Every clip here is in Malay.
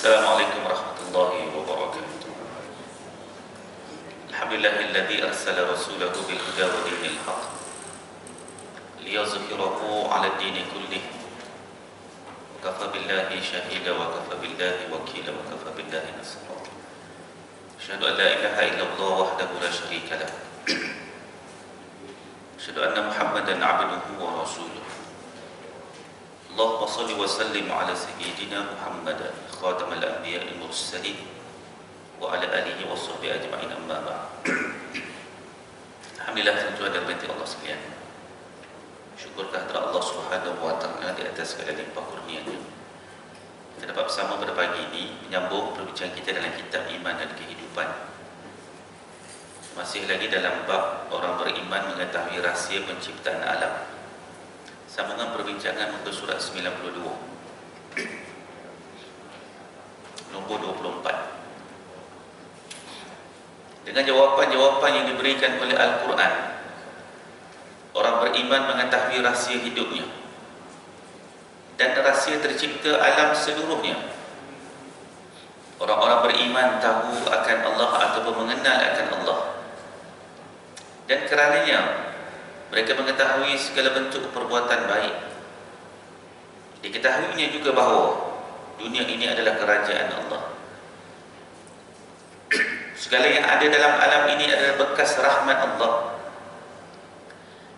Assalamualaikum warahmatullahi wabarakatuh. Alhamdulillahilladzi arsala rasulahu bil huda wa dinil haqq liyuzhhirahu 'ala ad-dini kullih. Kafa billahi shahida wa kafa billahi wakila wa kafa billahi nasira. Asyhadu an la ilaha illallah wahdahu la syarika lah. Asyhadu anna Muhammadan 'abduhu wa rasuluh. Allahumma salli wa sallim ala sayyidina Muhammad khatamul anbiya'il mursalin wa ala alihi wa sahbihi ajma'in, amma ba'd. Alhamdulillah, tuan dan puan Allah sekalian, syukur kehadirat Allah Subhanahu wa taala di atas segala limpah kurnia-Nya. Kita dapat bersama pada pagi ini menyambung perbincangan kita dalam kitab Iman dan Kehidupan. Masih lagi dalam bab orang beriman mengetahui rahsia penciptaan alam. Sambungan perbincangan muka surat 92 nombor 24, dengan jawapan-jawapan yang diberikan oleh Al-Quran. Orang beriman mengetahui rahsia hidupnya dan rahsia tercipta alam seluruhnya. Orang-orang beriman tahu akan Allah ataupun mengenal akan Allah, dan kerananya mereka mengetahui segala bentuk perbuatan baik. Diketahuinya juga bahawa dunia ini adalah kerajaan Allah. Segala yang ada dalam alam ini adalah bekas rahmat Allah.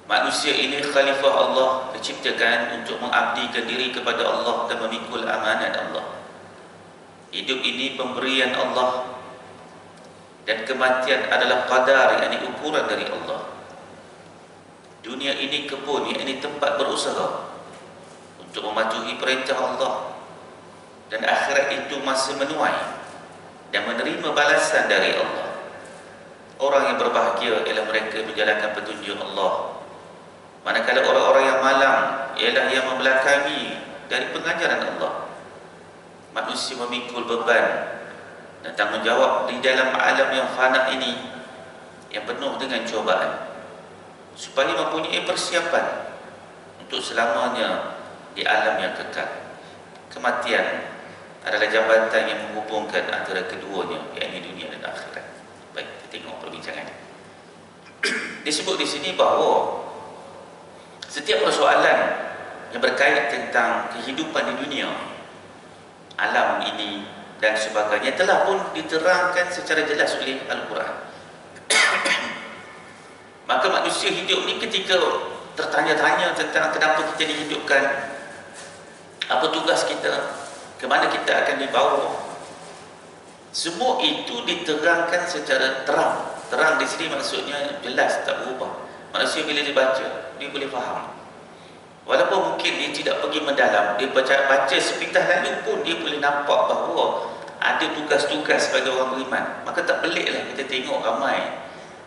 Manusia ini khalifah Allah, diciptakan untuk mengabdikan diri kepada Allah dan memikul amanat Allah. Hidup ini pemberian Allah, dan kematian adalah qadar, yakni ukuran dari Allah. Dunia ini kebun, yakni tempat berusaha untuk mematuhi perintah Allah, dan akhirat itu masih menuai dan menerima balasan dari Allah. Orang yang berbahagia ialah mereka menjalankan petunjuk Allah, manakala orang-orang yang malang ialah yang membelakangi dari pengajaran Allah. Manusia memikul beban dan tanggungjawab di dalam alam yang fana ini yang penuh dengan cubaan, supaya mempunyai persiapan untuk selamanya di alam yang kekal. Kematian adalah jambatan yang menghubungkan antara keduanya, yakni dunia dan akhirat. Baik, kita tengok perbincangan. Disebut di sini bahawa setiap persoalan yang berkait tentang kehidupan di dunia, alam ini dan sebagainya telah pun diterangkan secara jelas oleh Al-Quran. Maka manusia hidup ni ketika tertanya-tanya tentang kenapa kita dihidupkan, apa tugas kita, ke mana kita akan dibawa, semua itu diterangkan secara terang. Terang di sini maksudnya jelas, tak berubah. Manusia bila dibaca, dia boleh faham. Walaupun mungkin dia tidak pergi mendalam, dia baca sepintas lalu pun dia boleh nampak bahawa ada tugas-tugas bagi orang beriman. Maka tak peliklah kita tengok ramai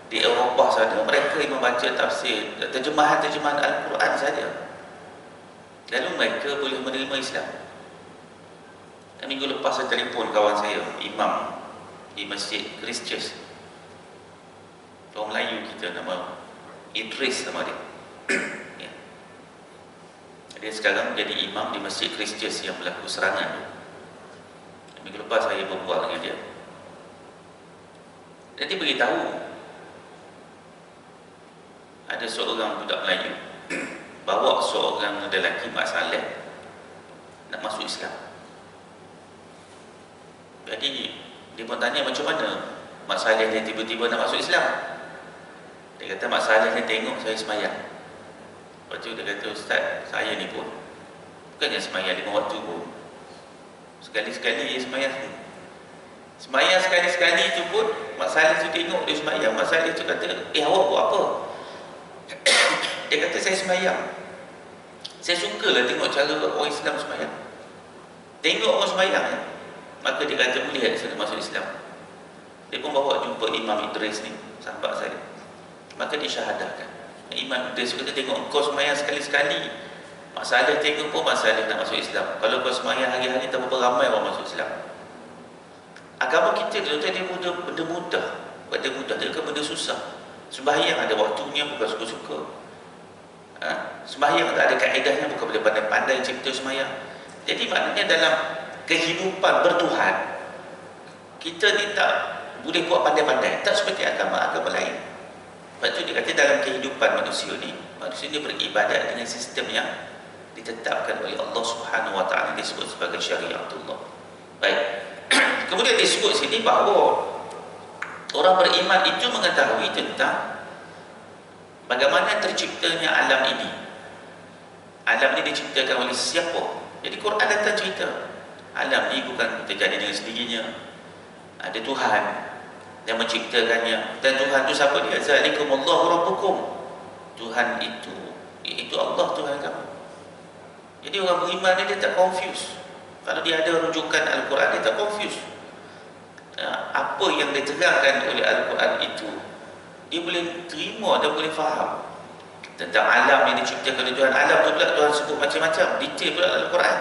di Eropah saja mereka yang membaca tafsir, terjemahan-terjemahan Al-Quran saja, lalu mereka boleh menerima Islam. Dan minggu lepas saya telefon kawan saya, imam di Masjid Christchurch, orang Melayu kita, nama Idris nama dia. Ya. Dia sekarang jadi imam di Masjid Christchurch yang berlaku serangan. Dan minggu lepas saya berbual dengan dia, dan dia beritahu ada seorang budak Melayu bawa seorang lelaki Mak Saleh nak masuk Islam. Jadi dia pun tanya macam mana Mak Saleh ni tiba-tiba nak masuk Islam. Dia kata Mak Saleh ni tengok saya semayang. Lepas tu dia kata, Ustaz, saya ni pun bukannya semayang 5 waktu pun, sekali-sekali dia semayang. Semayang sekali-sekali tu pun Mak Saleh tu tengok dia semayang. Mak Saleh tu kata, awak buat apa? Dia kata, saya semayang. Saya sukalah tengok cara orang Islam semayang. Tengok orang semayang, maka dia kata boleh saya masuk Islam. Dia pun bawa jumpa Imam Idris ni, sahabat saya. Maka disyahadahkan. Imam Idris kata, tengok kau semayang sekali-sekali, Mak Saleh tengok pun Mak Saleh nak masuk Islam. Kalau kau semayang hari-hari, tak berapa ramai orang masuk Islam. Agama kita dia benda mudah. Benda mudah, dia bukan benda susah. Sembahyang ada waktunya, bukan suka-suka. Sembahyang tak ada kaedahnya, bukan boleh pandai-pandai cipta sembahyang. Jadi maknanya dalam kehidupan bertuhan, kita ni tak boleh buat pandai-pandai, tak seperti agama-agama lain. Sebab tu dia kata dalam kehidupan manusia ni beribadat dengan sistem yang ditetapkan oleh Allah Subhanahu Wa Taala, disebut sebagai syariatullah. Baik. Kemudian disebut sini bahawa orang beriman itu mengetahui tentang bagaimana terciptanya alam ini. Alam ini diciptakan oleh siapa? Jadi Quran datang cerita alam ini bukan terjadi dengan sendirinya. Ada Tuhan yang menciptakannya, dan Tuhan itu siapa dia? Zalikumullahu rabbukum. Tuhan itu iaitu Allah, Tuhan kamu. Jadi orang beriman ni dia tak confuse. Kalau dia ada rujukan Al-Quran, dia tak confuse. Apa yang diterangkan oleh Al-Quran itu dia boleh terima dan boleh faham. Tentang alam yang diciptakan oleh Tuhan, alam tu pula Tuhan sebut macam-macam, detail pula dalam Al-Quran.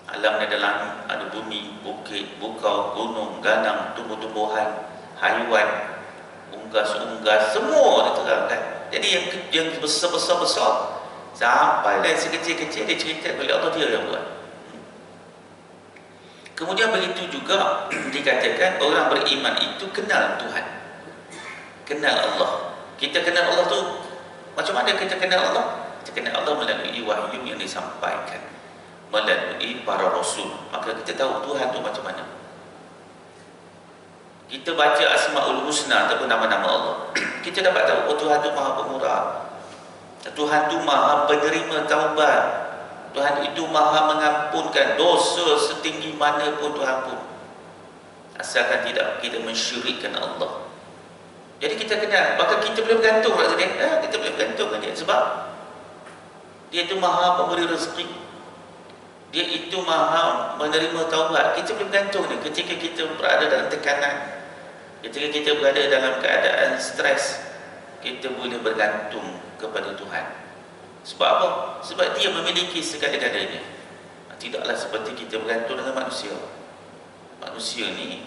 Alam ni ada langit, ada bumi, bukit, bukau, gunung, ganang, tumbuh-tumbuhan, haiwan, unggas-unggas, semua diterangkan. Jadi yang besar-besar sampai dan sekecil-kecil diceritakan oleh Allah, dia yang buat. Kemudian begitu juga dikatakan orang beriman itu kenal Tuhan, kenal Allah. Kita kenal Allah tu macam mana kita kenal Allah? Kita kenal Allah melalui wahyu yang disampaikan, melalui para rasul. Maka kita tahu Tuhan tu macam mana. Kita baca Asmaul Husna ataupun nama-nama Allah, kita dapat tahu oh, Tuhan tu Maha Pemurah, Tuhan tu Maha Penerima Taubat, Tuhan itu Maha mengampunkan dosa setinggi mana pun Tuhan pun, asalkan tidak kita mensyirikkan Allah. Jadi kita kenal, maka kita boleh bergantung pada dia. Kita boleh bergantung pada dia sebab dia itu Maha Pemberi rezeki, dia itu Maha menerima taubat. Kita boleh bergantung dia ketika kita berada dalam tekanan, ketika kita berada dalam keadaan stres, kita boleh bergantung kepada Tuhan. Sebab apa? Sebab dia memiliki segala-galanya. Tidaklah seperti kita bergantung dengan manusia. Manusia ni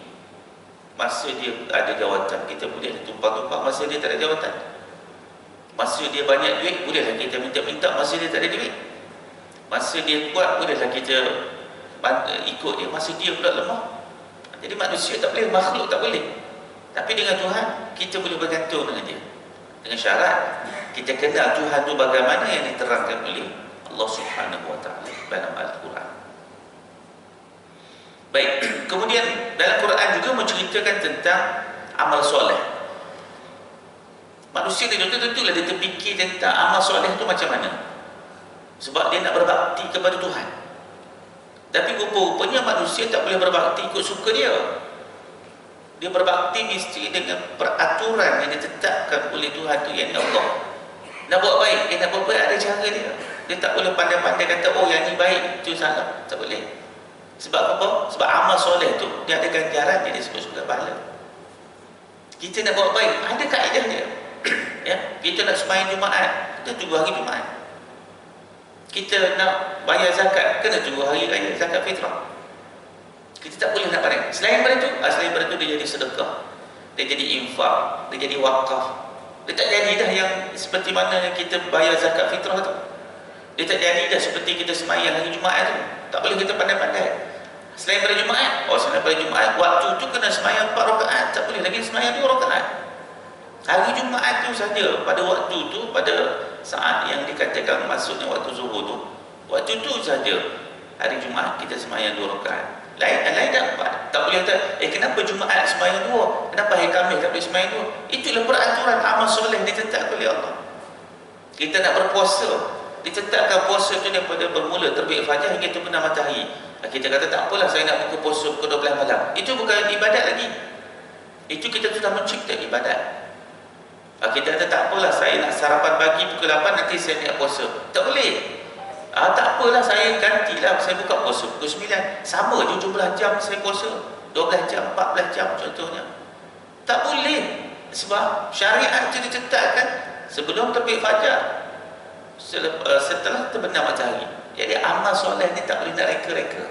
masa dia ada jawatan, kita boleh tumpang-tumpang. Masa dia tak ada jawatan, masa dia banyak duit, bolehlah kita minta-minta. Masa dia tak ada duit, masa dia kuat, bolehlah kita ikut dia. Masa dia pula lemah. Jadi manusia tak boleh, makhluk tak boleh. Tapi dengan Tuhan kita boleh bergantung dengan dia, dengan syarat kita kenal Tuhan tu bagaimana yang diterangkan oleh Allah Subhanahu Wa Taala dalam Al-Quran. Baik, kemudian dalam Quran juga menceritakan tentang amal soleh. Manusia tentulah dia terfikir tentang amal soleh itu macam mana, sebab dia nak berbakti kepada Tuhan. Tapi rupa-rupanya manusia tak boleh berbakti ikut suka dia. Dia berbakti mesti dengan peraturan yang ditetapkan oleh Tuhan tu, yang Allah. Nak buat baik, nak buat baik ada cara dia. Dia tak boleh pandai-pandai kata oh yang ni baik, itu salah. Tak boleh. Sebab apa? Sebab amal soleh tu dia ada ganjaran yang disebut sebagai pahala. Kita nak buat baik, ada kaedah dia. Ya, kita nak sembahyang Jumaat, kita tunggu hari Jumaat. Kita nak bayar zakat, kena tunggu hari raya zakat fitrah. Kita tak boleh nak pandai. Selain daripada itu dia jadi sedekah, dia jadi infak, dia jadi wakaf. Dia tak jadi dah yang seperti mana kita bayar zakat fitrah tu. Dia tak jadi dah seperti kita sembahyang hari Jumaat tu. Tak boleh kita pandai-pandai. Selain pada Jumaat, selain pada Jumaat, waktu tu kena sembahyang 4 rakaat, tak boleh lagi sembahyang 2 rakaat. Hari Jumaat tu saja, pada waktu tu, pada saat yang dikatakan maksudnya waktu zuhur tu, waktu tu saja hari Jumaat kita sembahyang 2 rakaat. Lain tak boleh kata kenapa Jumaat sembahyang 2, kenapa hari Khamis tak boleh sembahyang 2. Itulah peraturan amal soleh ditetapkan oleh Allah. Kita nak berpuasa, ditetapkan puasa tu daripada bermula terbit fajar hingga terbenam matahari. Kita kata tak apalah, saya nak buka puasa pukul 12 malam. Itu bukan ibadat lagi. Itu kita sudah mencipta ibadat. Kita kata tak apalah, saya nak sarapan pagi pukul 8, nanti saya nak puasa. Tak boleh. Tak apalah, saya gantilah, saya buka puasa pukul 9. Sama je jumlah jam saya puasa, 12 jam, 14 jam contohnya. Tak boleh. Sebab syariat itu ditetapkan sebelum terbit fajar, setelah terbenam matahari. Jadi amal soleh ni tak boleh nak reka-reka,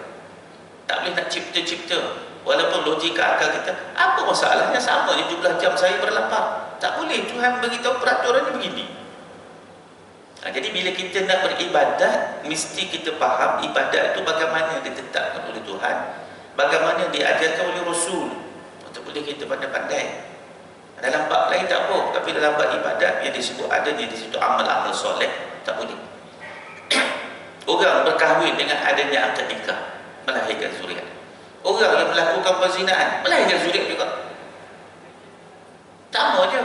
tak boleh nak cipta-cipta. Walaupun logika akal kita, apa masalahnya, sama je jumlah jam saya berlapar. Tak boleh. Tuhan beritahu peraturannya begini. Jadi bila kita nak beribadat, mesti kita faham ibadat itu bagaimana ditetapkan oleh Tuhan, bagaimana diajarkan oleh Rasul. Tak boleh kita pandai-pandai. Dalam bab lain tak apa, tapi dalam bab ibadat yang disebut adanya di situ amal-amal soleh, tak boleh. Orang berkahwin dengan adanya akad nikah, melahirkan zuriat. Orang yang melakukan perzinaan, melahirkan zuriat juga. Sama je.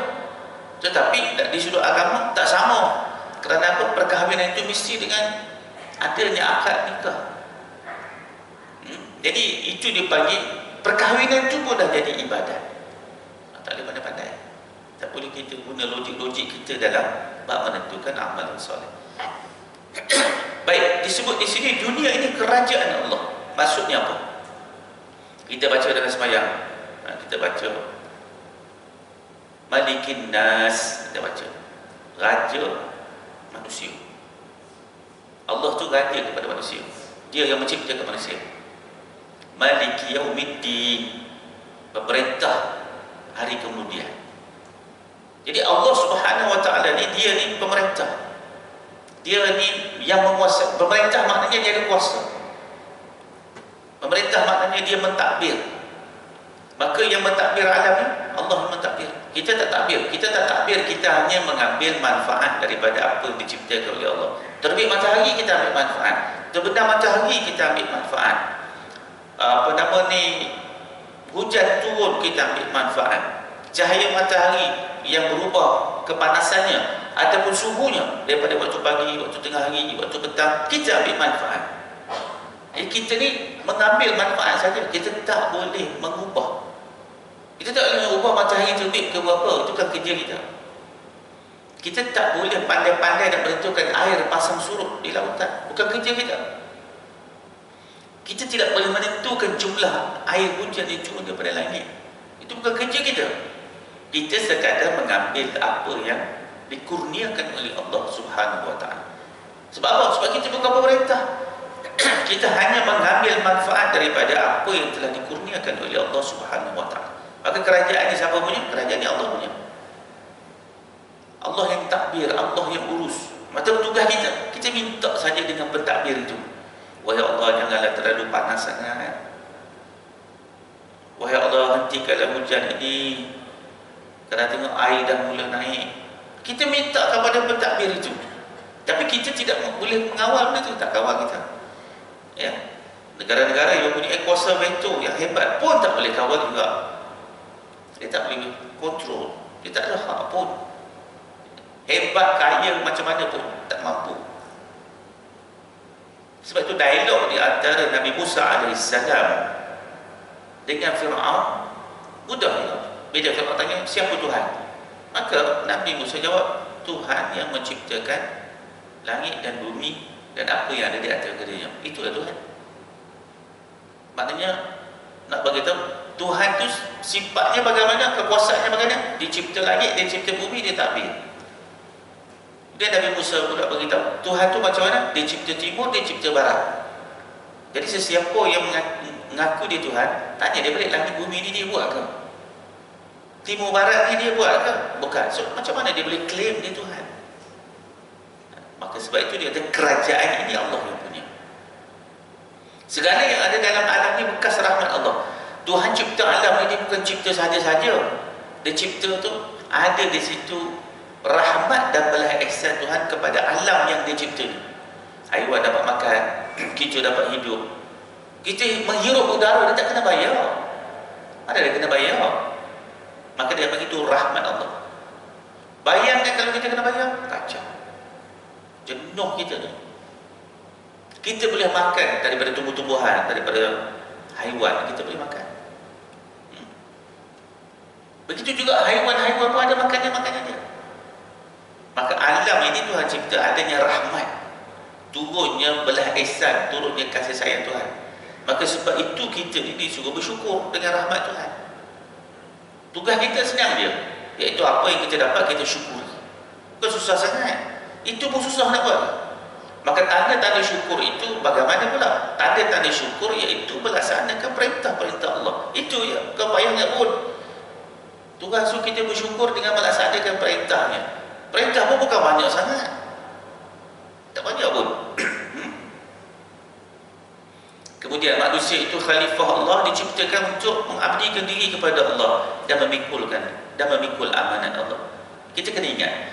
Tetapi di sudut agama tak sama. Kerana apa? Perkahwinan itu mesti dengan adanya akad nikah. Jadi itu dipanggil perkahwinan itu pun dah jadi ibadat. Tak boleh pandai-pandai. Tak boleh kita guna logik-logik kita dalam bab menentukan amal soleh. Baik, disebut di sini dunia ini kerajaan Allah. Maksudnya apa? Kita baca dalam sembahyang. Kita baca Malikin Nas, kita baca raja manusia. Allah tu raja kepada manusia. Dia yang menciptakan manusia. Maliki Yaumiddin, pemerintah hari kemudian. Jadi Allah Subhanahu wa taala ni, dia ni pemerintah. Dia ni yang menguasai. Pemerintah maknanya dia ada kuasa. Pemerintah maknanya dia mentadbir. Maka yang mentadbir alam ni Allah yang mentadbir. Kita tak takbir. Kita tak takbir, kita hanya mengambil manfaat daripada apa yang diciptakan oleh Allah. Terbit matahari kita ambil manfaat. Terbenam matahari kita ambil manfaat. Hujan turun kita ambil manfaat. Cahaya matahari yang berubah kepanasannya ataupun suhunya daripada waktu pagi, waktu tengah hari, waktu petang, kita ambil manfaat. Jadi kita ni mengambil manfaat saja. Kita tak boleh mengubah. Kita tak boleh mengubah matahari terbit ke berapa. Itu kan kerja kita. Kita tak boleh pandai-pandai nak menentukan air pasang surut di lautan. Bukan kerja kita. Kita tidak boleh menentukan jumlah air hujan yang turun daripada langit. Itu bukan kerja kita. Kita sekadar mengambil apa yang dikurniakan oleh Allah Subhanahu wa taala. Sebab apa? Sebab kita bukan pemerintah. Kita hanya mengambil manfaat daripada apa yang telah dikurniakan oleh Allah Subhanahu wa taala. Maka kerajaan ini siapa punya? Kerajaan ini Allah punya. Allah yang takbir, Allah yang urus. Maka tugas kita minta saja dengan pentadbir itu. Wahai Allah, janganlah terlalu panas sangat. Wahai Allah, hentikanlah hujan ini. Kerana tengok air dah mula naik. Kita minta kepada pentadbir itu. Tapi kita tidak boleh mengawal benda itu. Tak kawal kita. Ya. Negara-negara yang punya kuasa veto yang hebat pun tak boleh kawal juga. Dia tak boleh kontrol. Dia tak ada hak pun. Hebat kaya macam mana pun tak mampu. Sebab itu dialog di antara Nabi Musa AS dengan Fir'aun mudah juga. Bila Fir'aun tanya, siapa Tuhan? Maka Nabi Musa jawab, Tuhan yang menciptakan langit dan bumi dan apa yang ada di antara keduanya. Itulah Tuhan. Maknanya nak bagi tahu Tuhan tu sifatnya bagaimana, kekuasaannya bagaimana. Dia cipta langit, dia cipta bumi, dia takbir. Dia Nabi Musa pula beritahu Tuhan tu macam mana? Dia cipta timur, dia cipta barat. Jadi sesiapa yang mengaku dia Tuhan, tanya dia balik, langit bumi ni dia buat ke? Timur barat ni dia buat ke? Bukan. So macam mana dia boleh claim dia Tuhan? Maka sebab itu dia kata kerajaan ini Allah yang punya. Segala yang ada dalam alam ni bekas rahmat Allah. Tuhan cipta alam ini bukan cipta saja-saja. Dia cipta tu ada di situ rahmat dan belah ihsan Tuhan kepada alam yang dia cipta. Haiwan dapat makan, kita dapat hidup. Kita menghirup udara, dia tak kena bayar. Ada dia kena bayar. Maka dia bagi itu rahmat Allah. Bayangkan kalau kita kena bayar, kacau. Jenuh kita tu. Kita boleh makan daripada tumbuh-tumbuhan, daripada haiwan, kita boleh makan. Begitu juga haiwan-haiwan pun ada makannya dia. Maka alam ini Tuhan cipta adanya rahmat, turunnya belah ihsan, turunnya kasih sayang Tuhan. Maka sebab itu kita ini disuruh bersyukur dengan rahmat Tuhan. Tugas kita senang dia, iaitu apa yang kita dapat kita syukur. Bukan susah sangat. Itu pun susah nak buat. Maka tanda-tanda syukur itu bagaimana pula? Tanda-tanda syukur iaitu melaksanakan perintah-perintah Allah. Itu ya, bukan payahnya pun. Tugas kita bersyukur dengan melaksanakan perintahnya. Perintah pun bukan banyak sangat. Kemudian manusia itu khalifah Allah, diciptakan untuk mengabdikan diri kepada Allah dan memikul amanat Allah. Kita kena ingat,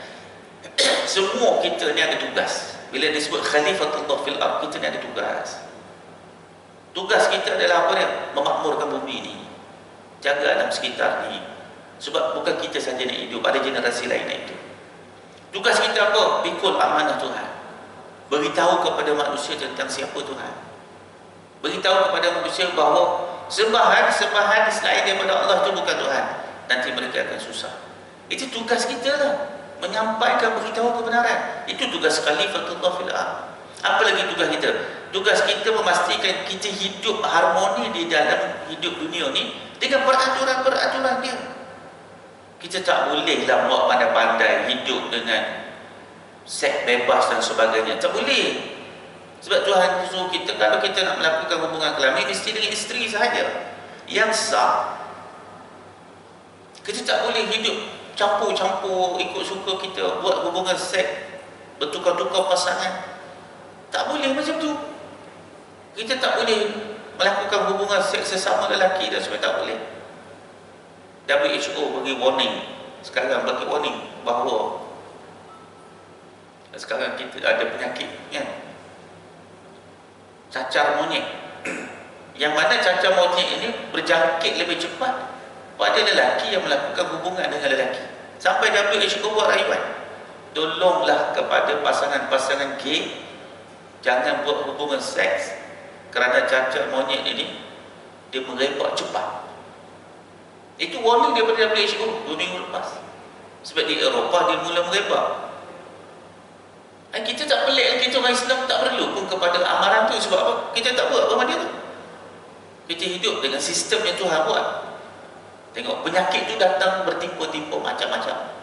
semua kita ni ada tugas. Bila disebut khalifatullah fil ard, kita ni ada tugas. Tugas kita adalah apa dia? Memakmurkan bumi ni, jaga alam sekitar ni. Sebab bukan kita saja nak hidup, ada generasi lain nak hidup. Tugas kita apa? Pikul amanah Tuhan. Beritahu kepada manusia tentang siapa Tuhan. Beritahu kepada manusia bahawa sembahan selain daripada Allah itu bukan Tuhan. Nanti mereka akan susah. Itu tugas kita lah, menyampaikan, beritahu kebenaran. Itu tugas khalifatullah fil ard. Apa lagi tugas kita? Tugas kita memastikan kita hidup harmoni di dalam hidup dunia ni dengan peraturan-peraturan dia. Kita tak bolehlah buat pandai-pandai hidup dengan seks bebas dan sebagainya. Tak boleh. Sebab Tuhan suruh kita, kalau kita nak melakukan hubungan kelamin, mesti dengan isteri sahaja yang sah. Kita tak boleh hidup campur-campur ikut suka kita, buat hubungan seks, bertukar-tukar pasangan. Tak boleh macam tu. Kita tak boleh melakukan hubungan seks sesama lelaki dan sebagainya, tak boleh. WHO bagi warning, sekarang bagi warning bahawa sekarang kita ada penyakit kan, cacar monyet. Yang mana cacar monyet ini berjangkit lebih cepat pada lelaki yang melakukan hubungan dengan lelaki. Sampai WHO buat rayuan, tolonglah kepada pasangan-pasangan gay, jangan buat hubungan seks, kerana cacar monyet ini dia merebak cepat. Itu warning daripada WHO 2 minggu lepas. Sebab di Eropah dia mula merebak. Kita tak pelik, kita orang Islam tak perlu pun kepada amaran tu. Sebab apa? Kita tak buat apa dia tu. Kita hidup dengan sistem yang Tuhan buat. Tengok, penyakit tu datang bertimpa-timpa macam-macam.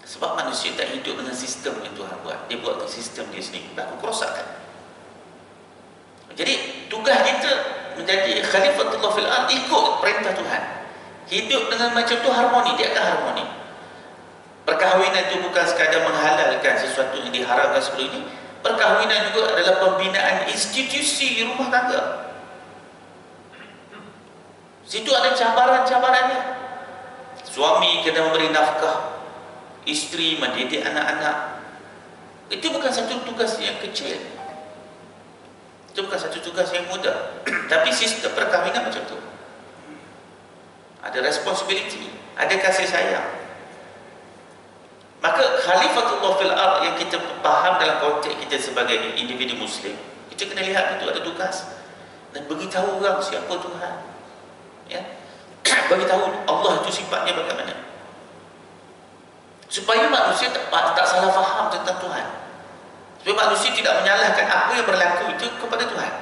Sebab manusia tak hidup dengan sistem yang Tuhan buat. Dia buat sistem dia sendiri, berlaku kerosakan. Jadi tugas kita menjadi khalifatullah fil ard, ikut perintah Tuhan. Hidup dengan macam tu harmoni, dia akan harmoni. Perkahwinan itu bukan sekadar menghalalkan sesuatu yang diharamkan sebelum ini. Perkahwinan juga adalah pembinaan institusi di rumah tangga. Situ ada cabaran-cabarannya. Suami kena memberi nafkah, isteri mendidik anak-anak. Itu bukan satu tugas yang kecil. Itu bukan satu tugas yang mudah. Tapi sistem perkahwinan macam tu. Ada responsibility, ada kasih sayang. Maka khalifatullah fil ard yang kita faham dalam konteks kita sebagai individu Muslim, kita kena lihat itu ada tugas dan beritahu orang siapa Tuhan. Ya, beritahu Allah itu sifatnya bagaimana, supaya manusia tak salah faham tentang Tuhan. Supaya manusia tidak menyalahkan apa yang berlaku itu kepada Tuhan.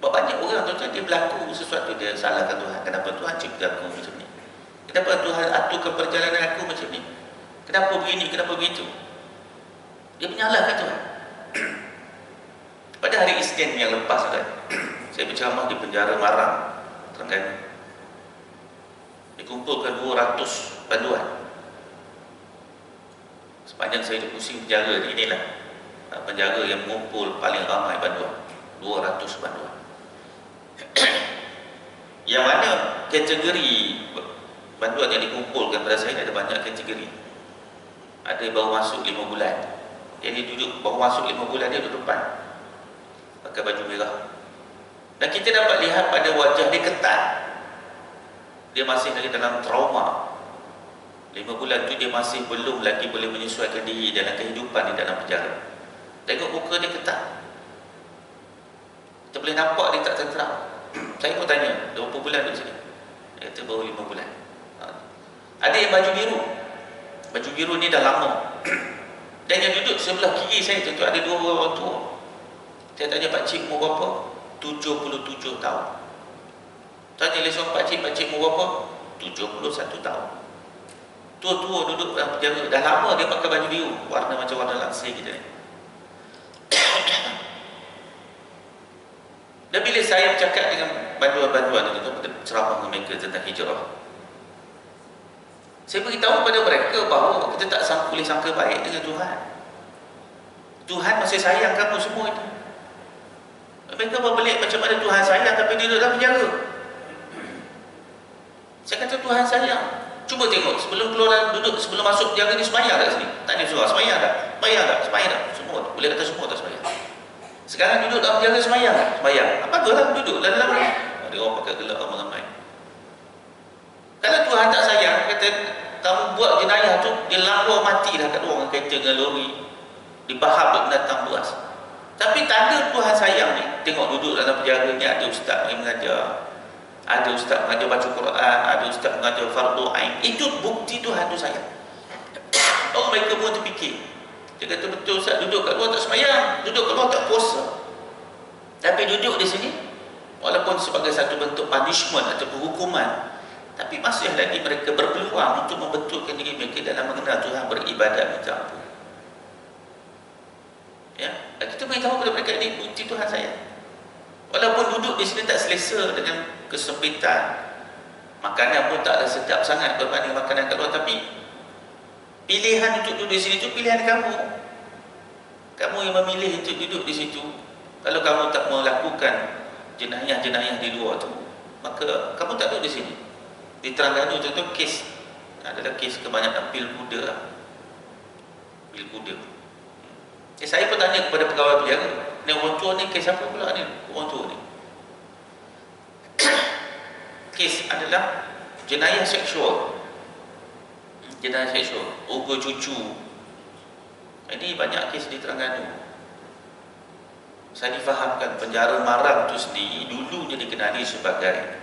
Banyak orang tuan-tuan, dia berlaku sesuatu, dia salahkan Tuhan. Kenapa Tuhan cipta aku macam ni? Kenapa Tuhan aturkan perjalanan aku macam ni? Kenapa begini, kenapa begitu? Dia menyalahkan Tuhan. Pada hari Isnin yang lepas kan, saya berceramah di penjara Marang, Terengganu. Dikumpulkan 200 banduan. Sepanjang saya duduk kursi penjara ni, inilah penjara yang mengumpul paling ramai banduan, 200 banduan. Yang mana kategori bantuan yang dikumpulkan pada saya ada banyak kategori. Ada baru masuk 5 bulan, jadi duduk baru masuk 5 bulan, dia duduk depan pakai baju merah. Dan kita dapat lihat pada wajah dia ketat, dia masih lagi dalam trauma. 5 bulan tu dia masih belum lagi boleh menyesuaikan diri dalam kehidupan di dalam penjara. Tengok muka dia ketat, kita boleh nampak dia tak tenteram. Saya pun tanya, berapa bulan duduk sini? Dia kata baru 5 bulan. Ada yang baju biru. Baju biru ni dah lama. Dan yang duduk sebelah kiri saya tu ada 2 orang tua. Saya tanya, pakcik umur berapa? 77 tahun. Tanya lesong pakcik umur berapa? 71 tahun. Tua-tua duduk dalam penjara. Dah lama dia pakai baju biru, warna macam warna langsir kita ni. Dan bila saya bercakap dengan banduan-banduan itu, ceramah dengan mereka tentang hijrah, saya beritahu kepada mereka bahawa kita tak boleh sangka baik dengan Tuhan. Tuhan masih sayang kamu semua itu. Mereka berbelit macam mana Tuhan sayang tapi dia duduk dalam penjara. Saya kata Tuhan sayang. Cuba tengok sebelum keluar duduk, sebelum masuk penjara ni semayang tak sini? Tak ada surah, semayang tak? Semayang tak? Semayang tak? Semua. Boleh kata semua tak semayang. Sekarang duduk dalam penjara semayang tak? Semayang. Apa tu lah duduk dalam ni? Ada orang pakai gelak ramai-ramai. Kalau Tuhan tak sayang, kata kamu buat jenayah tu, dia lampau mati dah kat luar kereta dengan lori. Dibahap binatang buas. Tapi tanda Tuhan sayang ni, tengok duduk dalam penjara ni ada ustaz yang mengajar, ada ustaz mengajar baca Quran, ada ustaz mengajar fardu ain. Itu bukti Tuhan tu sayang. Oh, mereka pun terfikir. Dia kata betul ustaz, duduk kat luar tak semayang, duduk kat luar tak puasa. Tapi duduk di sini, walaupun sebagai satu bentuk punishment atau hukuman, tapi masih lagi mereka berpeluang untuk membetulkan diri mereka dalam mengenal Tuhan, beribadat minta ampun. Ya, kita beritahu kepada mereka ini bukti Tuhan sayang. Walaupun duduk di sini tak selesa dengan kesempitan, makanan pun tak ada sedap sangat berbanding makanan kat luar, tapi pilihan untuk duduk di sini itu pilihan kamu. Kamu yang memilih untuk duduk di situ. Kalau kamu tak melakukan jenayah-jenayah di luar tu, maka kamu tak duduk di sini. Di Terengganu tu kes adalah kes kebanyakan pil kuda lah. Pil kuda. Saya pun tanya kepada pegawai penjara, ni orang tua ni kes apa pula ni? Orang tua ni kes adalah jenayah seksual. Jenayah seksual, ugur cucu. Ini banyak kes di Terengganu. Saya difahamkan penjara Marang tu sendiri dulunya dikenali sebagai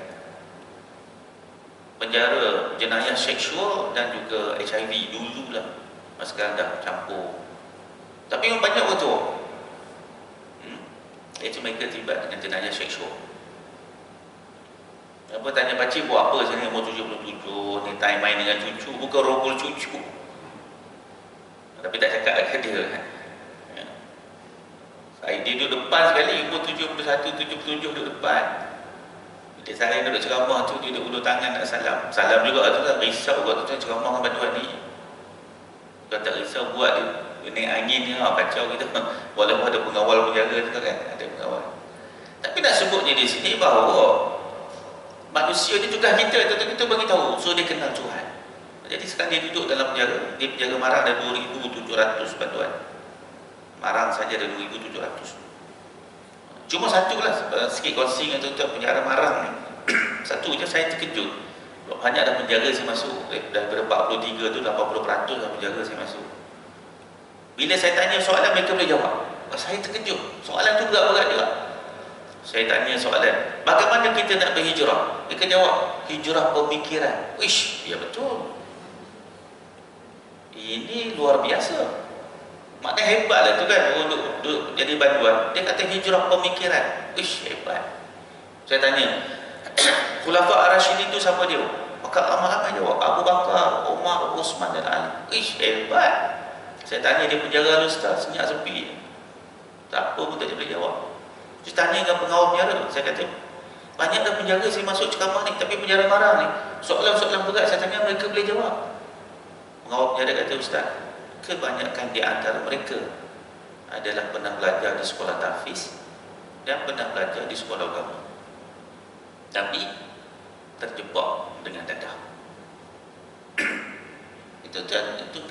penjara jenayah seksual dan juga HIV dululah. Mas sekarang dah campur. Tapi memang banyak orang tua. Itu mereka terlibat dengan jenayah seksual. Apa tanya pakcik buat apa sini umur 77 ni, time main dengan cucu, bukan rogol cucu. Tapi tak cakap dekat dia kan. Dia duduk depan sekali, umur 71, 77 duduk depan. Bila saya duduk ceramah tu, dia duduk ulur tangan nak salam. Salam juga tu kan, risau juga tu ceramah dengan bantuan ni. Kalau tak risau buat dia naik angin ni, kacau kita. Walaupun ada pengawal penjara tu kan, ada pengawal. Tapi nak sebutnya di sini bahawa manusia ni juga kita, tentu kita bagi tahu, so dia kenal Tuhan. Jadi sekarang dia duduk dalam penjara, di penjara Marang ada 2,700 bantuan. Marang saja ada 2,700. Cuma satu lah, sikit kongsi dengan tuan-tuan penjara Marang ni. Satu je saya terkejut. Banyak dah penjara saya masuk, daripada 43 tu 80% dah penjara saya masuk. Bila saya tanya soalan, mereka boleh jawab. Saya terkejut, soalan tu berat-berat juga. Saya tanya soalan, bagaimana kita nak berhijrah? Mereka jawab, hijrah pemikiran. Wish, ya betul. Ini luar biasa. Maknanya hebat lah tu kan, orang duduk jadi bantuan. Dia kata hijrah pemikiran. Wish, hebat. Saya tanya, Khulafa Ar-Rasyidin itu siapa dia? Maka ramai-ramai jawab, Abu Bakar, Umar, Uthman dan Ali. Wish, hebat. Saya tanya dia penjara ustaz, senyap sepi. Tak apa pun tak boleh jawab. Saya tanya dengan pengawal penjara, saya kata, banyak dah penjara saya masuk ceramah ni, tapi penjara Marang ni, soalan-soalan berat saya tanya mereka boleh jawab. Pengawal penjara kata, ustaz, kebanyakan di antara mereka adalah pernah belajar di sekolah tahfiz dan pernah belajar di sekolah agama, tapi terjebak dengan dadah. Itu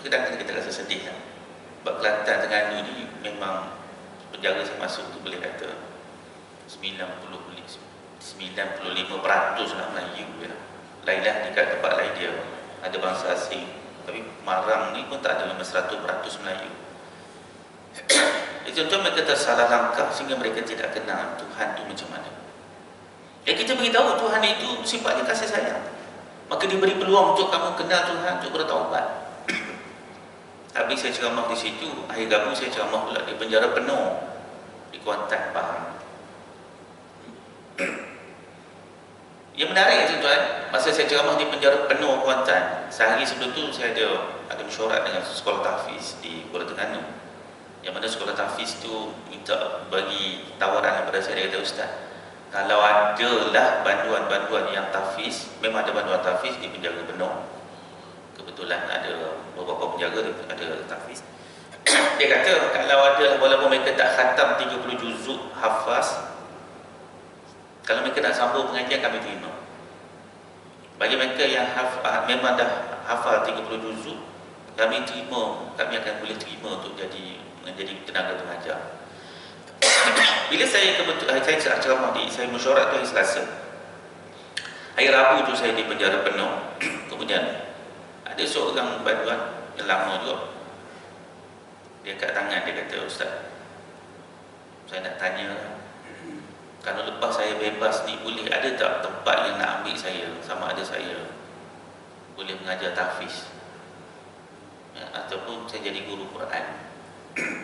kadang-kadang kita rasa sedih kan. Sebab Kelantan Terengganu ni memang penjara saya masuk tu boleh kata 95% lah Melayu ya. Lain-lain dekat tempat lain dia ada bangsa asing. Tapi Marang ni pun tak ada 100% Melayu. Itu mereka tersalah langkah sehingga mereka tidak kenal Tuhan tu macam mana. Kita beritahu Tuhan itu sifatnya kasih sayang. Maka diberi peluang untuk kamu kenal Tuhan, untuk bertaubat. Habis saya ceramah di situ, akhir gabung saya ceramah pula di penjara penuh di Kuantan, Pahang. Yang menarik tuan-tuan, masa saya ceramah di penjara penuh Kuantan, sehari sebelum tu saya ada mesyuarat dengan sekolah tahfiz di Kuala Terengganu. Yang mana sekolah tahfiz tu minta bagi tawaran kepada saya, dia kata, ustaz, kalau adalah bantuan-bantuan yang tahfiz, memang ada bantuan tahfiz di penjara penuh. Kebetulan ada beberapa penjara ada tahfiz. Dia kata kalau ada, walaupun mereka tak khatam 30 juzuk hafaz, Kalau mereka nak sambung pengajian, kami terima. Bagi mereka yang memang dah hafal 30 juzuk, kami terima, kami akan boleh terima untuk menjadi tenaga pengajar. Bila saya ceramah saya mesyuarat tu hari Selasa. Hari Rabu tu saya di penjara penuh. Kemudian ada seorang bantuan yang lama juga. Dia kat tangan, dia kata, "Ustaz, saya nak tanya, kalau lepas saya bebas ni, boleh ada tak tempat yang nak ambil saya, sama ada saya boleh mengajar tahfiz, ya, ataupun saya jadi guru Quran."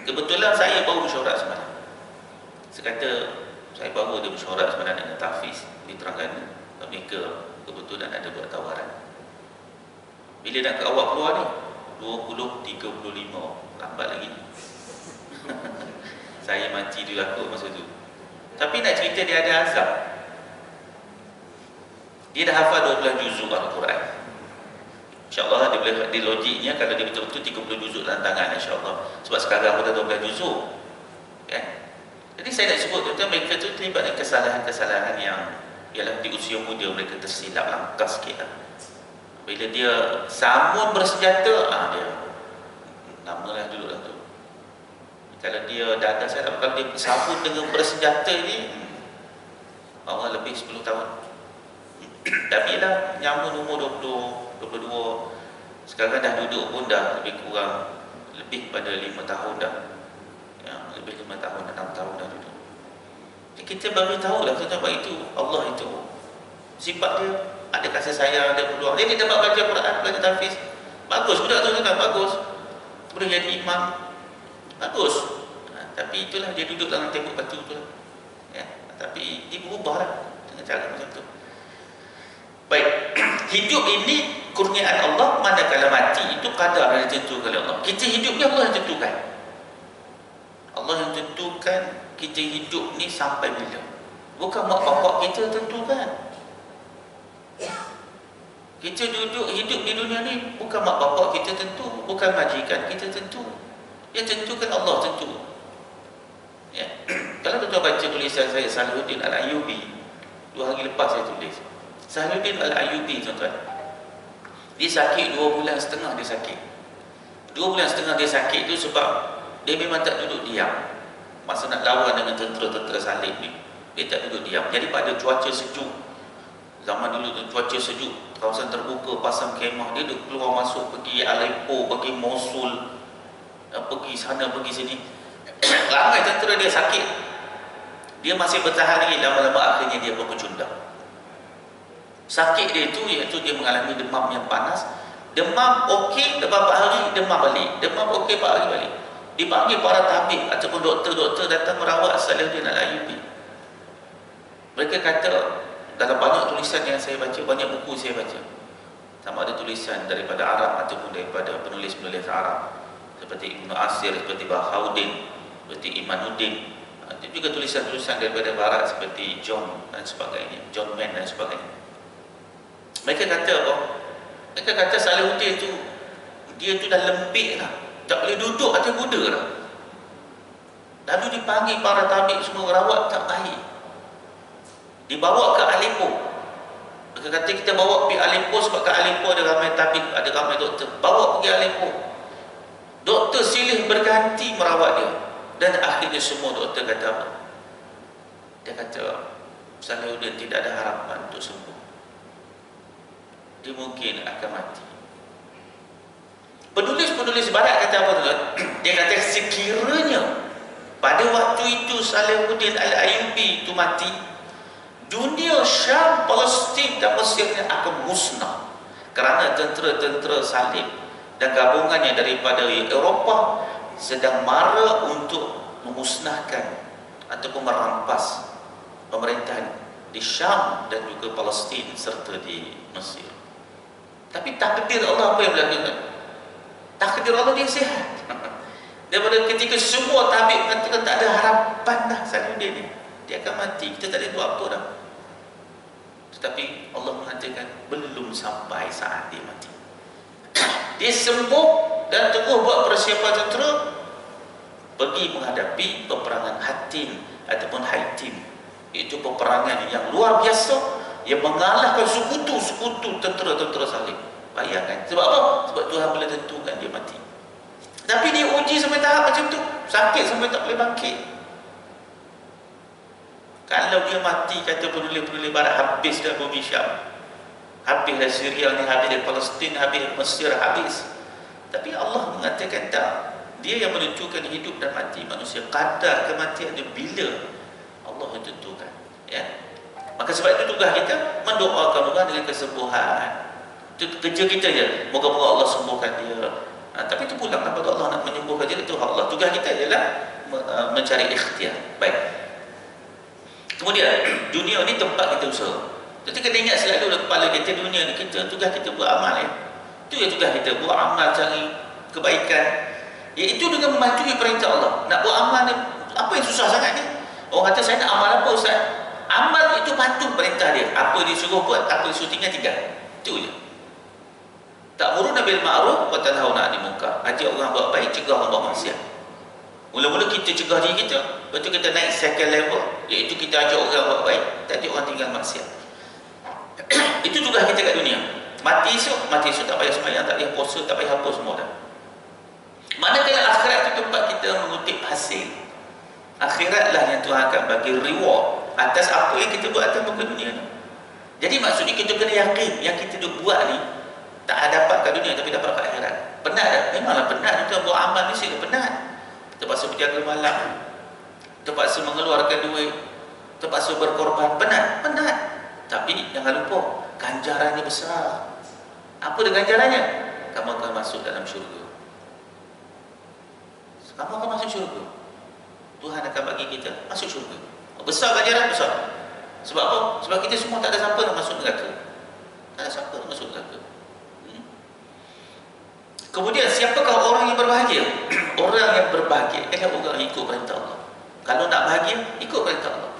Kebetulan saya baru mesyuarat semalam. Saya kata, saya baru ada mesyuarat semalam dengan tahfiz di Terengganu. Mereka kebetulan ada buat tawaran. Bila nak ke awak keluar ni? 20.35, lambat lagi. Saya mati dulu aku masa tu. Tapi nak cerita, dia ada azab. Dia dah hafal 12 juzuk Al-Quran. InsyaAllah dia boleh, di logiknya kalau dia betul-betul 30 juzuk dalam tangan, insyaAllah. Sebab sekarang pun dah 12 juzuk, kan? Jadi saya nak sebut tu, mereka tu terlibat dengan kesalahan-kesalahan yang ialah di usia muda mereka tersilap langkah sikit lah. Bila dia sambung bersenjata, dia namalah dulu lah tu. Kalau dia datang, saya tak, kalau dia sambung dengan bersenjata ni, bawa lebih 10 tahun. Tapi lah nyamun umur 20, 22, sekarang dah duduk pun dah lebih kurang, lebih pada 5 tahun dah, ya, lebih 5 tahun, 6 tahun dah duduk. Kita baru tahu lah tentang itu Allah itu sifat dia, ada kasih sayang, ada peluang. Dia dapat baca Quran, belajar tahfiz, bagus. Budak tu kan bagus, boleh jadi imam, bagus. Tapi itulah dia duduk dalam tembok batu tu lah, ya. Tapi dia berubah lah dengan cara macam tu. Baik, hidup ini kurniaan Allah, manakala mati itu kadar yang ditentukan oleh Allah. Kita hidup ni Allah yang tentukan. Allah yang tentukan kita hidup ni sampai bila. Bukan mak bapak kita tentukan. Kita duduk hidup di dunia ni, bukan mak bapak kita tentu, bukan majikan kita tentu. Yang tentukan Allah tentu, ya. Kalau tuan-tuan baca tulisan saya, Salahuddin Al-Ayyubi, 2 hari lepas saya tulis. Salahuddin Al-Ayyubi, tuan-tuan, dia sakit 2 bulan setengah. Dia sakit 2 bulan setengah. Dia sakit tu sebab dia memang tak duduk diam. Masa nak lawan dengan tentera-tentera salib ni, dia tak duduk diam. Jadi pada cuaca sejuk, zaman dulu tu cuaca sejuk, kawasan terbuka, pasang kemah, dia duduk keluar masuk, pergi Aleppo, pergi Mosul, pergi sana, pergi sini. Ramai tentera dia sakit, dia masih bertahan lagi. Lama-lama akhirnya dia berpecundang. Sakit dia itu, iaitu dia mengalami demam yang panas. Demam okey, beberapa hari demam balik, demam okey 4 hari balik. Dipanggil para tabib ataupun doktor-doktor datang merawat Salahuddin Al-Ayyubi. Mereka kata, dalam banyak tulisan yang saya baca, banyak buku saya baca, sama ada tulisan daripada Arab ataupun daripada penulis-penulis Arab seperti Ibnu Asir, seperti Bahauddin, seperti Imanuddin. Ada juga tulisan-tulisan daripada Barat seperti John dan sebagainya, John Mann dan sebagainya. Mereka kata apa? Mereka kata Salahuddin itu, dia tu dah lembik lah, tak boleh duduk atas kuda lah. Lalu dipanggil para tabib semua, rawat tak baik, dibawa ke Aleppo. Mereka kata kita bawa pergi Aleppo sebab kat Aleppo ada ramai tabib, ada ramai doktor. Bawa pergi Aleppo, doktor silih berganti merawat dia. Dan akhirnya semua doktor kata apa? Dia kata Salahuddin tidak ada harapan untuk sembuh, dia mungkin akan mati. Penulis-penulis Barat kata apa tuan? Dia kata sekiranya pada waktu itu Salahuddin Al-Ayyubi itu mati, dunia Syam, Palestin dan Mesir akan musnah, kerana tentera-tentera salib dan gabungannya daripada Eropah sedang mara untuk memusnahkan ataupun merampas pemerintahan di Syam dan juga Palestin serta di Mesir. Tapi takdir Allah apa yang berlaku? Takdir Allah dia sihat. Daripada ketika semua tabib mengatakan tak ada harapan dah Salahuddin ni, dia akan mati, kita tak boleh buat apa dah. Tetapi Allah mengatakan belum sampai saat dia mati. Dia sembuh dan terus buat persiapan tentera pergi menghadapi peperangan Hattin ataupun Haittim Itu peperangan yang luar biasa yang mengalahkan sekutu-sekutu tentera-tentera salib. Bayangkan. Sebab apa? Sebab Tuhan boleh tentukan dia mati. Tapi dia uji sampai tahap macam tu. Sakit sampai tak boleh bangkit. Kalau dia mati, kata penulis-penulis barat, habis dah bumi Syam. Habis dah Syria ni, habis dah Palestin, habis Mesir, habis. Tapi Allah mengatakan tak. Dia yang menentukan hidup dan mati manusia. Kadar kematian dia bila Allah yang tentukan. Ya? Maka sebab itu tugas kita mendoakan orang dengan kesembuhan. Itu kerja kita je. Moga-moga Allah sembuhkan dia. Tapi itu pulanglah pada Allah nak menyembuhkan dia. Itu hak Allah. Tugas kita ialah mencari ikhtiar. Baik. Kemudian dunia ni tempat kita usaha. Jadi kena ingat selalu dalam kepala kita, dunia ni kita tugas kita buat amal ya. Itu yang tugas kita, buat amal, cari kebaikan. Iaitu dengan mematuhi perintah Allah. Nak buat amal ni, apa yang susah sangat ni? Orang kata saya nak amal apa Ustaz? Amal itu patuh perintah dia. Apa dia suruh buat, apa dia suruh tinggal. Itu je. Ta'muruna bil ma'ruf wa tanhauna 'anil munkar. Ajak orang buat baik, cegah orang buat maksiat. Mula-mula kita cegah diri kita, lepas tu kita naik second level, iaitu kita ajak orang buat baik, tak ajak orang tinggal maksiat. Itu tugas kita kat dunia. Mati esok tak payah sembahyang, tak payah puasa, tak payah apa semua dah. Manakala akhirat itu tempat kita mengutip hasil. Akhiratlah yang Tuhan akan bagi reward atas apa yang kita buat atas muka dunia ni. Jadi maksudnya kita kena yakin yang kita duk buat ni tak dapat kat dunia tapi dapat kat akhirat. Penat tak? Memanglah penat. Kita buat amal ni sila penat. Terpaksa berjaga malam, terpaksa mengeluarkan duit, terpaksa berkorban. Penat. Tapi jangan lupa ganjarannya besar. Apa dia ganjarannya? Kamu akan masuk dalam syurga. Kamu akan masuk syurga. Tuhan akan bagi kita masuk syurga. Besar ganjaran, besar. Sebab apa? Sebab kita semua tak ada siapa nak masuk neraka. Tak ada siapa nak masuk neraka. Kemudian siapakah orang yang berbahagia? Orang yang berbahagia ialah orang yang ikut perintah Allah. Kalau nak bahagia, ikut perintah Allah.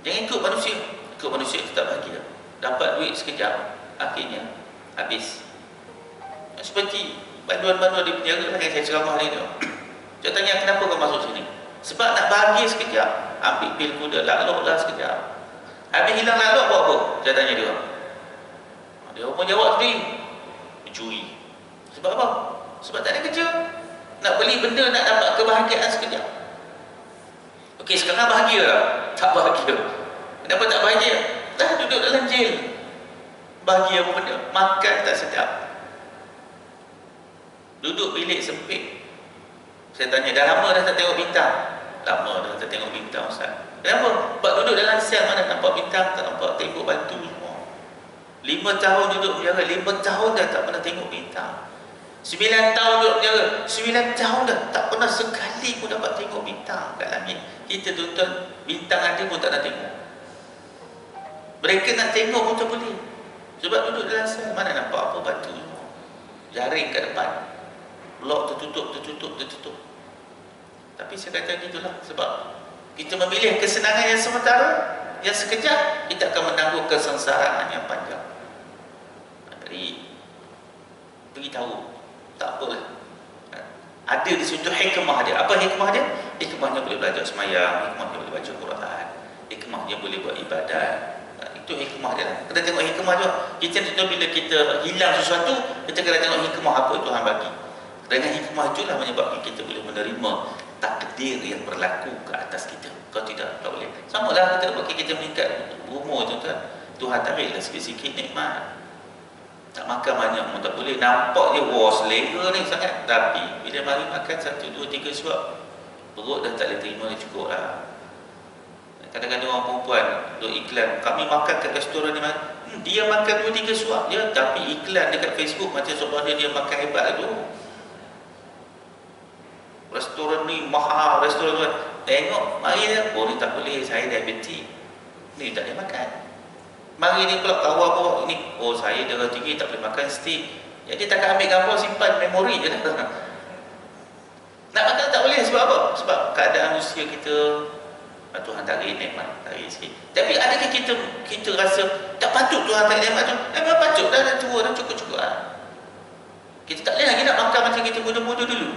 Jangan ikut manusia. Ikut manusia kita tak bahagia. Dapat duit sekejap, akhirnya habis. Seperti banduan-banduan di penjara lah yang saya ceramah hari ni. Saya tanya kenapa kau masuk sini? Sebab nak bahagia sekejap. Ambil pil kuda, lakluk lah sekejap. Habis hilang lakluk buat apa? Saya tanya dia. Dia pun jawab sendiri. Mencuri. Sebab apa? Sebab tak ada kerja. Nak beli benda, nak dapat kebahagiaan sekejap. Okey, sekarang bahagia lah? Tak bahagia. Kenapa tak bahagia? Dah duduk dalam jail. Bahagia apa benda? Makan tak sedap. Duduk bilik sempit. Saya tanya, dah lama dah tak tengok bintang? Lama dah tak tengok bintang Ustaz. Kenapa? Sebab duduk dalam sel mana nampak bintang, tak nampak tengok batu semua. 5 tahun duduk penjara, 5 tahun dah tak pernah tengok bintang. 9 tahun duduk penjara, 9 tahun dah tak pernah sekali pun dapat tengok bintang kat langit. Kita tuan-tuan, bintang ada pun tak nak tengok. Mereka nak tengok pun tak boleh. Sebab duduk dalam sel, mana nampak apa batu semua. Jaring kat depan. Blok tertutup. Tapi saya kata gitulah. Sebab kita memilih kesenangan yang sementara, yang sekejap, kita akan menanggung kesengsaraan yang panjang. Jadi beritahu, tak apalah. Ada di situ hikmah dia. Apa hikmah dia? Hikmahnya boleh belajar semayang, hikmahnya boleh baca Quran, hikmahnya boleh buat ibadat. Itu hikmah dia lah. Kita tengok hikmah juga. Kita tentu bila kita hilang sesuatu, kita kena tengok hikmah apa Tuhan bagi. Dengan hikmah itulah menyebabkan kita boleh menerima takdir yang berlaku ke atas kita. Kalau tidak, tak boleh. Sama lah kita bagi kita meningkat umur tu kan. Tuhan tariklah sikit-sikit nikmat. Tak makan banyak pun tak boleh. Nampak je, wah selera ni sangat. Tapi bila mari makan 1, 2, 3 suap, perut dah tak boleh terima, dah cukup lah. Kadang-kadang orang perempuan duk iklan, kami makan kat restoran ni, dia makan 2, 3 suap je, tapi iklan dekat Facebook macam seolah dia makan hebat tu. Restoran ni mahal, restoran tu. Tengok, mari dia, oh ni tak boleh, saya diabetik. Ni tak boleh makan. Mari ni pula kawan bawa ni, oh saya darah tinggi, tak boleh makan steak. Jadi takkan ambil gambar, simpan memori je lah. Nak makan tak boleh, sebab apa? Sebab keadaan usia kita, Tuhan tarik nikmat, tarik sikit. Tapi adakah kita rasa tak patut Tuhan tarik nikmat tu? Memang patut, dah tua, dah cukup-cukup lah. Kita tak boleh lagi nak makan macam kita muda-muda dulu.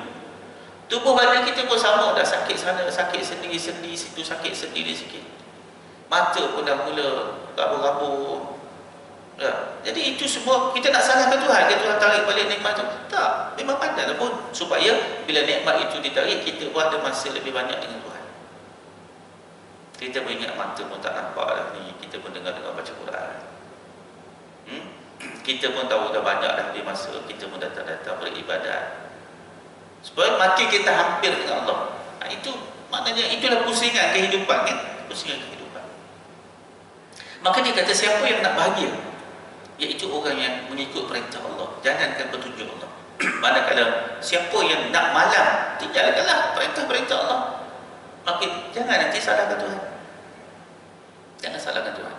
Tubuh badan kita pun sama, dah sakit sana, sakit sendi, situ sakit sendiri sikit. mata pun dah mula rabun-rabun. Ya. Jadi itu semua kita nak salahkan Tuhan, Tuhan tarik balik nikmat tu. Tak, memang pandai pun supaya bila nikmat itu ditarik, kita pun ada masa lebih banyak dengan Tuhan. Kita pun ingat mata pun tak nampak dah ni, kita pun dengar baca Quran. Kita pun tahu dah banyak dah di masa kita pun datang-datang beribadat. Supaya makin kita hampir dengan Allah. Itu maknanya itulah pusingan kehidupan kan? Pusingan kehidupan. Maka dia kata siapa yang nak bahagia, iaitu orang yang mengikut perintah Allah, jangankan petunjuk Allah. Manakala siapa yang nak malam, tinggalkanlah perintah-perintah Allah. Makin jangan nanti salahkan Tuhan. Jangan salahkan Tuhan.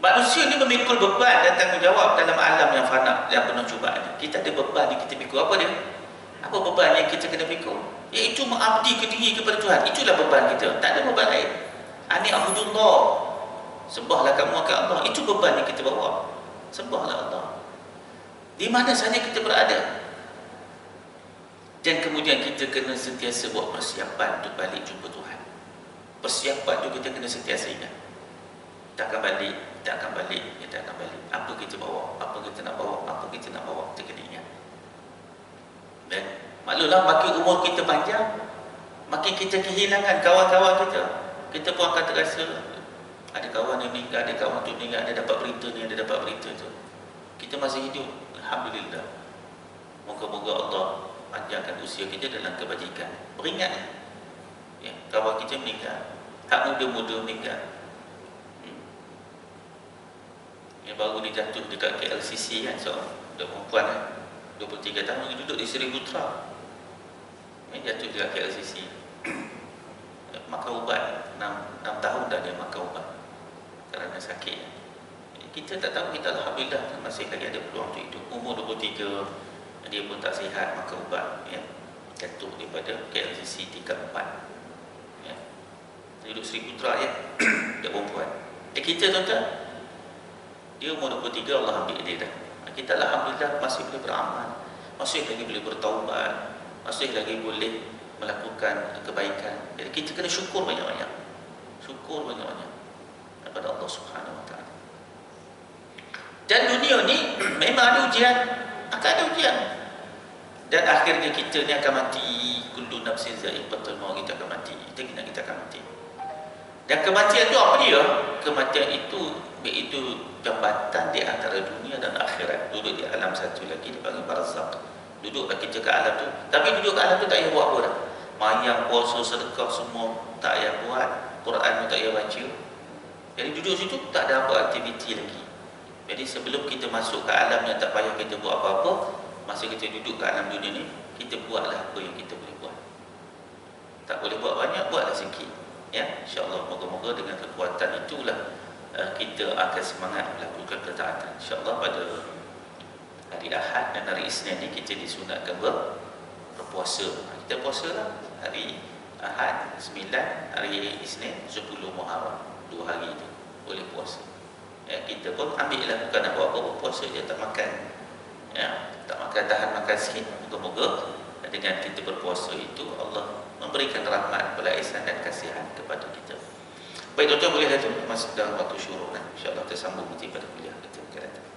Manusia ni memikul beban dan tanggungjawab dalam alam yang fana, yang penuh cubaan. Kita ada beban yang kita pikul. Apa dia? Apa beban yang kita kena pikul? Iaitu mengabdi ke diri kepada Tuhan. Itulah beban kita. Tak ada beban lain. Ani abudullah. Sembahlah kamu akan Allah. Itu beban yang kita bawa. Sembahlah Allah. Di mana saja kita berada. Dan kemudian kita kena sentiasa buat persiapan untuk balik jumpa Tuhan. Persiapan itu kita kena sentiasa ingat. Kita akan balik, kita akan balik, kita akan balik. Apa kita bawa, apa kita nak bawa, apa kita nak bawa, kita kena ingat. Dan maklumlah makin umur kita panjang, makin kita kehilangan kawan-kawan kita. Kita pun akan terasa ada kawan yang meninggal, ada kawan tu meninggal, ada dapat berita ni, ada dapat berita tu. Kita masih hidup, alhamdulillah. Moga-moga Allah panjangkan usia kita dalam kebajikan. Beringat ya, kawan kita meninggal, hak muda-muda meninggal. Yang baru ni jatuh dekat KLCC kan, seorang perempuan 23 tahun dia duduk di Seri Putra. Jatuh dekat KLCC. Makan ubat 6 tahun dah dia makan ubat kerana sakit. Kita tak tahu, kita alhamdulillah masih lagi ada peluang untuk hidup. Umur 23 dia pun tak sihat, makan ubat ya. Jatuh daripada KLCC tingkat 4 ya. Duduk Seri Putra ya. Dia perempuan. Kita tuan-tuan, dia umur 23 Allah ambil dia dah. Kita alhamdulillah masih boleh beramal, masih lagi boleh bertaubat, masih lagi boleh melakukan kebaikan. Jadi kita kena syukur banyak-banyak. Syukur banyak-banyak kepada Allah Subhanahu Wa Taala. Dan dunia ni memang ada ujian, akan ada ujian. Dan akhirnya kita ni akan mati. Kullu nafsin za'iqatul maut, kita akan mati. Kita akan mati. Dan kematian itu apa dia? Kematian itu iaitu jambatan di antara dunia dan akhirat. Duduk di alam satu lagi dipanggil barzakh. Duduklah kita ke alam tu. Tapi duduk ke alam tu tak payah buat apa dah. Mayang, puasa, sedekah semua tak payah buat. Quran pun tak payah baca. Jadi duduk situ tak ada apa aktiviti lagi. Jadi sebelum kita masuk ke alam yang tak payah kita buat apa-apa, masa kita duduk ke alam dunia ni, kita buatlah apa yang kita boleh buat. Tak boleh buat banyak, buatlah sikit. Ya, insya-Allah moga-moga dengan kekuatan itulah kita akan semangat melakukan ketaatan. InsyaAllah pada hari Ahad dan hari Isnin ni kita disunatkan berpuasa. Kita puasa lah hari Ahad 9, hari Isnin 10 Muharram. 2 hari tu boleh puasa. Ya, kita pun ambil lah, bukan nak buat apa, berpuasa je, tak makan. Ya, tak makan, tahan makan sikit. Moga-moga dengan kita berpuasa itu Allah memberikan rahmat, ihsan dan kasihan kepada kita. Baik tuan-tuan, boleh saja masuk dalam waktu syuruk. InsyaAllah tersambung nanti pada kuliah kita akan datang.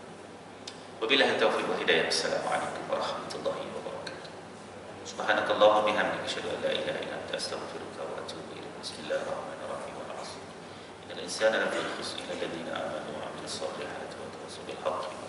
Wabillahi taufiq wal hidayah. Assalamualaikum warahmatullahi wabarakatuh. Subhanakallahumma bihamdika asyhadu an la ilaha illa anta astaghfiruka wa atubu ilaik. Bismillahirrahmanirrahim. Wal 'asr. Innal insana lafi khusr illa alladhina amanu wa 'amilus solihati wa tawassaw bil haqqi wa